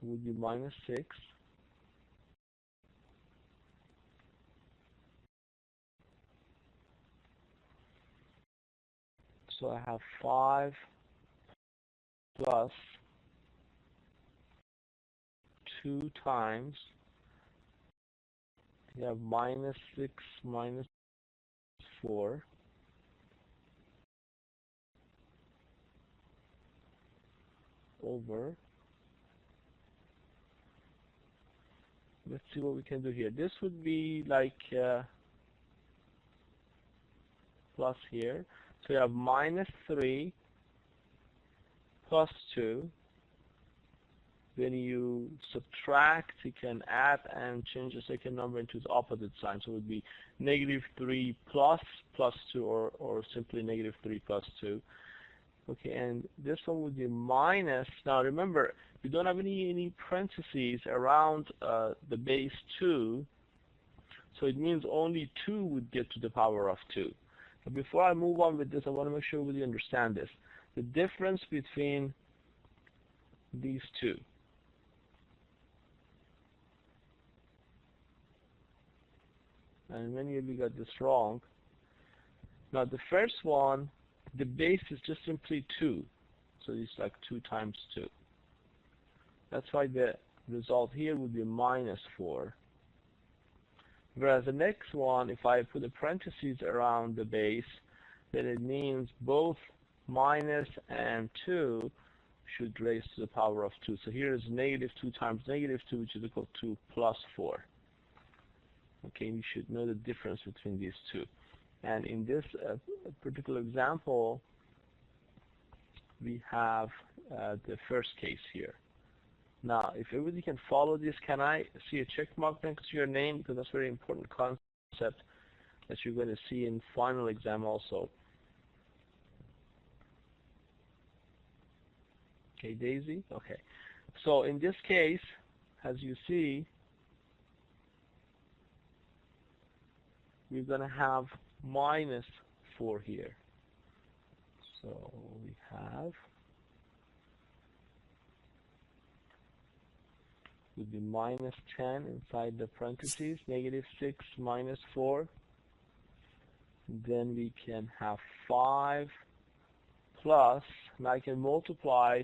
would be minus 6. So I have 5 plus 2 times, you have minus 6 minus 4 over, let's see what we can do here. This would be like plus here. So you have minus 3 plus 2. When you subtract, you can add and change the second number into the opposite sign. So it would be negative 3 plus 2, or simply negative 3 plus 2. Okay, and this one would be minus. Now remember, we don't have any parentheses around the base 2, so it means only 2 would get to the power of 2. But before I move on with this, I want to make sure we understand this. The difference between these two. And many of you got this wrong. Now the first one, the base is just simply 2. So it's like 2 times 2. That's why the result here would be minus 4. Whereas the next one, if I put a parentheses around the base, then it means both minus and 2 should raise to the power of 2. So here is negative 2 times negative 2, which is equal to plus 4. Okay, you should know the difference between these two. And in this particular example, we have the first case here. Now, if everybody can follow this, can I see a check mark next to your name? Because that's a very important concept that you're going to see in final exam also. Okay, Daisy? Okay. So in this case, as you see, we're going to have minus 4 here. So we have, would be minus 10 inside the parentheses, negative 6 minus 4. Then we can have 5 plus, and I can multiply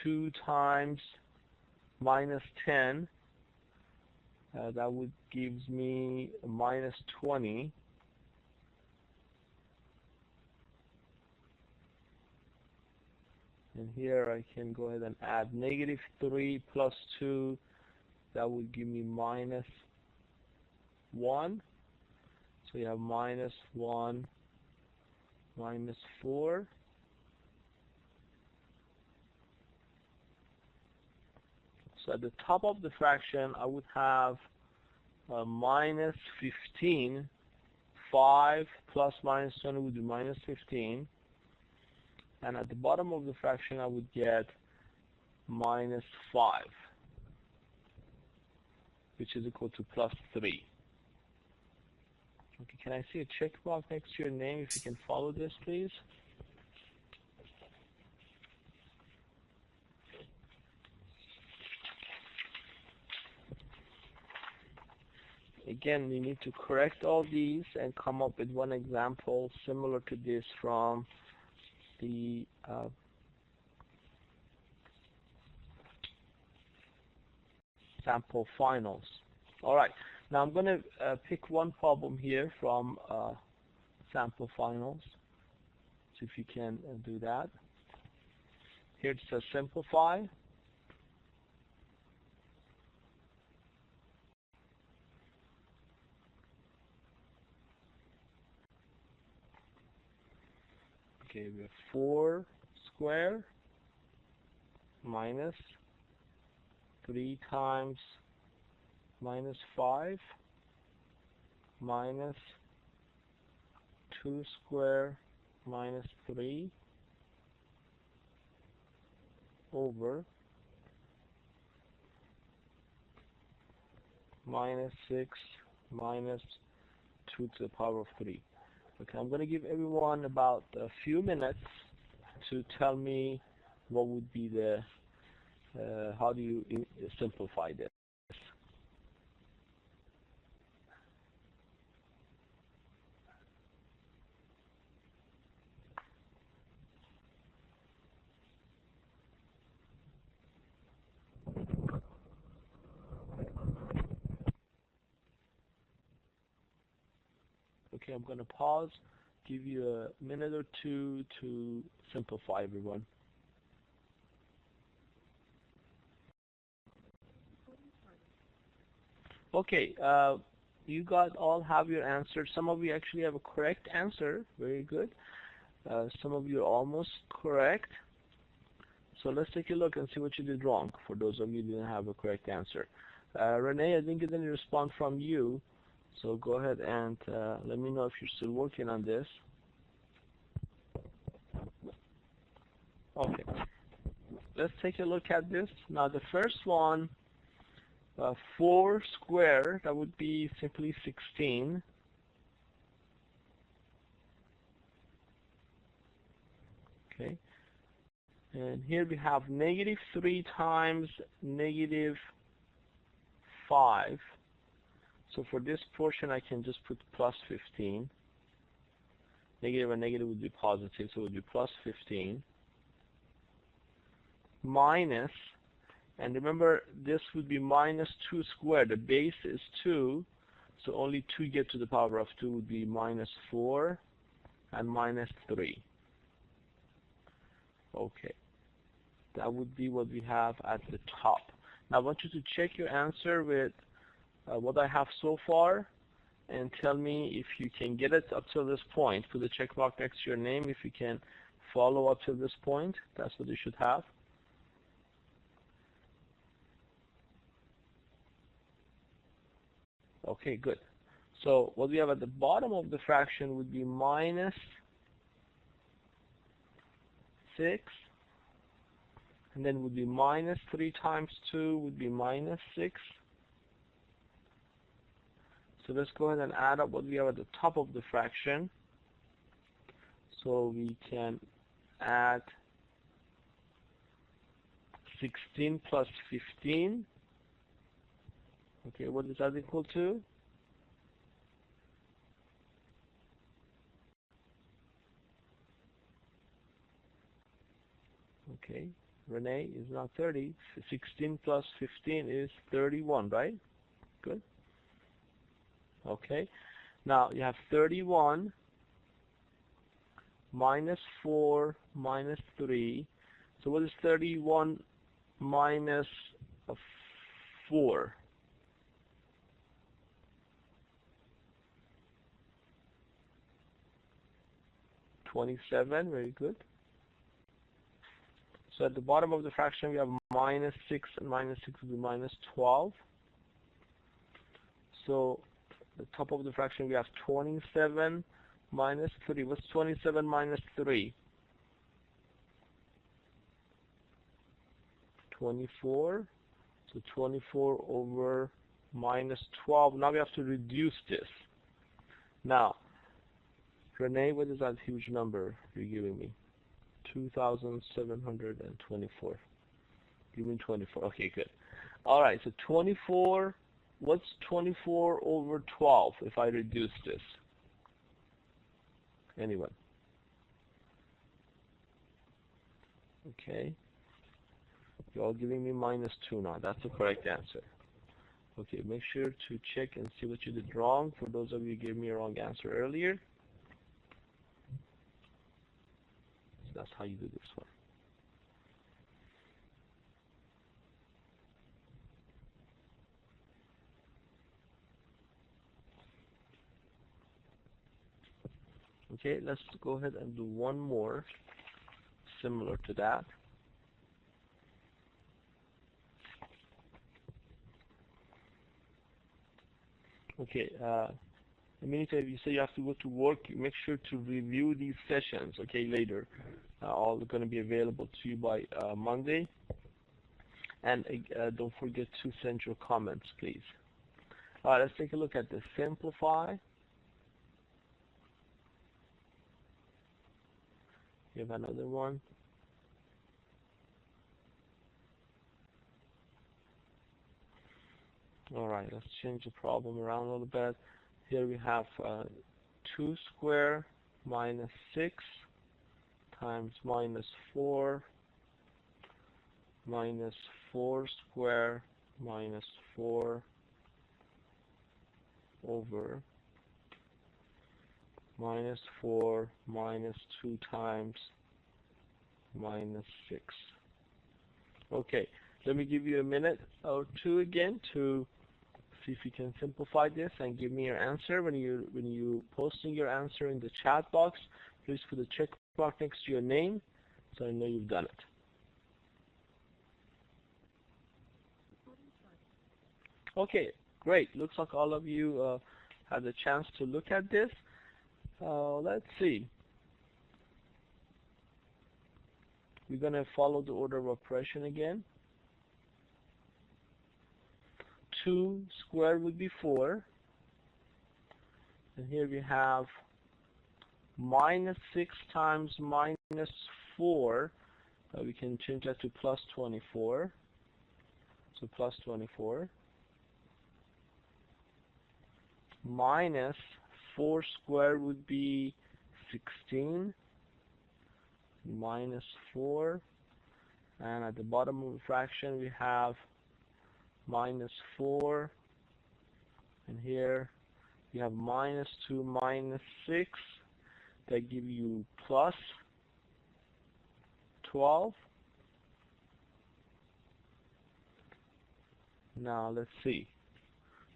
2 times minus 10. That would gives me minus 20. And here I can go ahead and add negative 3 plus 2. That would give me minus 1. So you have minus 1 minus 4. So at the top of the fraction, I would have minus 15. 5 plus minus 20 would be minus 15. And at the bottom of the fraction, I would get minus 5, which is equal to plus 3. Okay, can I see a check mark next to your name if you can follow this, please? Again, we need to correct all these and come up with one example similar to this from the sample finals. All right, now I'm going to pick one problem here from sample finals. See if you can do that. Here it says simplify. Okay, we have 4 square minus 3 times minus 5 minus 2 square minus 3 over minus 6 minus 2 to the power of 3. Okay, I'm going to give everyone about a few minutes to tell me what would be the how do you simplify this? Okay, I'm going to pause, give you a minute or two to simplify, everyone. Okay, you all have your answers. Some of you actually have a correct answer. Very good. Some of you are almost correct. So let's take a look and see what you did wrong for those of you who didn't have a correct answer. Renee, I didn't get any response from you. So go ahead and let me know if you're still working on this. Okay. Let's take a look at this. Now the first one, 4 squared, that would be simply 16. Okay. And here we have -3 times -5. So for this portion, I can just put plus 15. Negative and negative would be positive, so it would be plus 15. Minus, and remember, this would be -2 squared. The base is 2, so only 2 get to the power of 2 would be -4 and -3. Okay, that would be what we have at the top. Now I want you to check your answer with what I have so far and tell me if you can get it up till this point. Put a check mark next to your name if you can follow up till this point. That's what you should have. Okay, good. So what we have at the bottom of the fraction would be -6, and then would be -3 times 2 would be -6. So let's go ahead and add up what we have at the top of the fraction. So we can add 16 plus 15. Okay, what is that equal to? Okay, Renee is not 30. 16 plus 15 is 31, right? Good. Okay, now you have 31 minus 4 minus 3. So what is 31 minus 4? 27, very good. So at the bottom of the fraction we have -6, and -6 will be -12. So the top of the fraction we have 27 minus 3. What's 27 minus 3? 24. So 24 over -12. Now we have to reduce this. Now, Renee, what is that huge number you're giving me? 2,724. Give me 24. Okay, good. All right, so 24. What's 24 over 12 if I reduce this? Anyone? Okay. You're all giving me -2 now. That's the correct answer. Okay, make sure to check and see what you did wrong. For those of you who gave me a wrong answer earlier. So that's how you do this one. Okay, let's go ahead and do one more similar to that. Okay, Aminita, if you say you have to go to work, make sure to review these sessions, okay, later. All are going to be available to you by Monday. And don't forget to send your comments, please. All right, let's take a look at the simplify. You have another one. All right, let's change the problem around a little bit. Here we have 2 squared minus 6 times minus 4 minus 4 squared minus 4 over minus 4 minus 2 times minus 6. Okay, let me give you a minute or two again to see if you can simplify this and give me your answer. When you posting your answer in the chat box, please put a check mark next to your name so I know you've done it. Okay, great. Looks like all of you had a chance to look at this. Let's see. We're going to follow the order of operation again. 2 squared would be 4. And here we have minus 6 times minus 4. We can change that to plus 24. So plus 24. Minus 4 squared would be 16. Minus 4. And at the bottom of the fraction we have minus 4. And here you have minus 2 minus 6. That give you plus 12. Now let's see.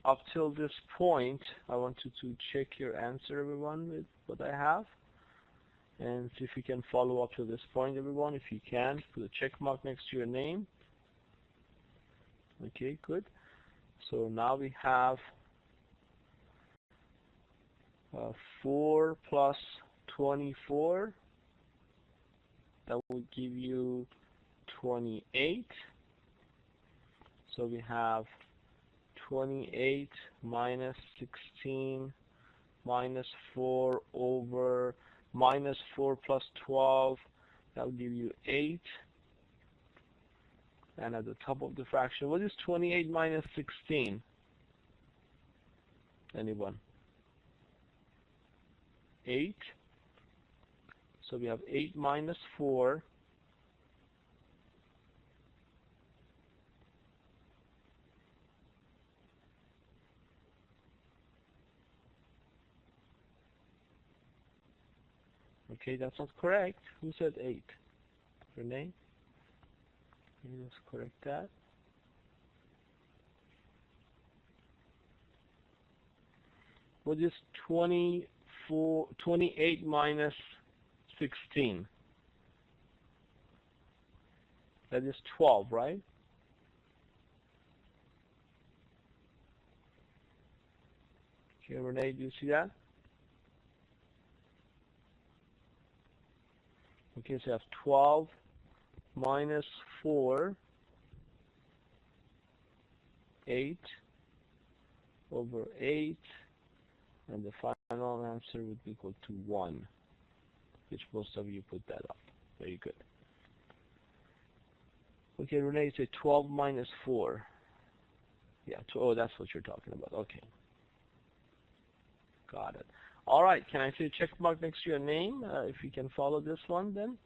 Up till this point, I want you to check your answer, everyone, with what I have. And see if you can follow up to this point, everyone. If you can, put a check mark next to your name. Okay, good. So now we have 4 plus 24. That will give you 28. So we have 28 minus 16 minus 4 over minus 4 plus 12. That will give you 8. And at the top of the fraction, what is 28 minus 16? Anyone? 8. So we have 8 minus 4. Okay, that's not correct. Who said 8? Renee? Can you just correct that? What is 28 minus 16? That is 12, right? Okay, Renee, do you see that? Okay, so you have 12 minus 4, 8 over 8, and the final answer would be equal to 1, which most of you put that up. Very good. Okay, Renee, you say 12 minus 4. Yeah, oh, that's what you're talking about. Okay. Got it. All right, can I see a check mark next to your name if you can follow this one then?